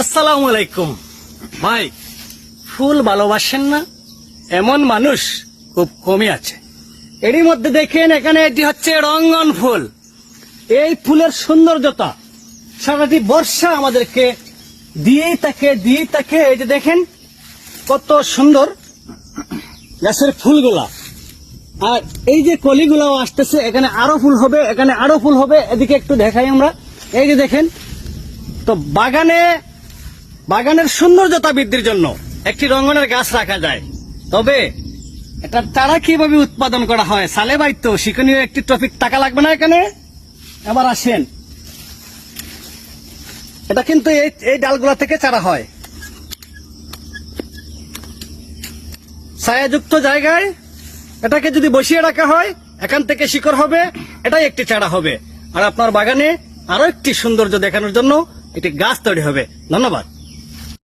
আসসালামু আলাইকুম। ভাই, ফুল ভালোবাসেন না এমন মানুষ খুব কমই আছে। এরই মধ্যে দেখেন এখানে এটি হচ্ছে রঙ্গন ফুল। এই ফুলের সৌন্দর্যতা সারাটি বর্ষা আমাদেরকে দিয়েই থাকে। এই যে দেখেন কত সুন্দর গাছের ফুলগুলা, আর এই যে কলিগুলাও আসতেছে। এখানে আরো ফুল হবে, এখানে আরো ফুল হবে। এদিকে একটু দেখাই আমরা। এই যে দেখেন, তো বাগানের সৌন্দর্যতা বৃদ্ধির জন্য একটি রঙ্গনের গাছ রাখা যায়। তবে এটা চারা কিভাবে উৎপাদন করা হয়, সালে ভাই তো শিক্ষণীয় একটি টপিক, টাকা লাগবে না এখানে। এবার আসেন, এটা কিন্তু এই ডালগুলা থেকে চারা হয়। ছায়াযুক্ত জায়গায় এটাকে যদি বসিয়ে রাখা হয়, এখান থেকে শিকড় হবে, এটাই একটি চারা হবে। আর আপনার বাগানে আরো একটি সৌন্দর্য দেখানোর জন্য একটি গাছ তৈরি হবে। ধন্যবাদ।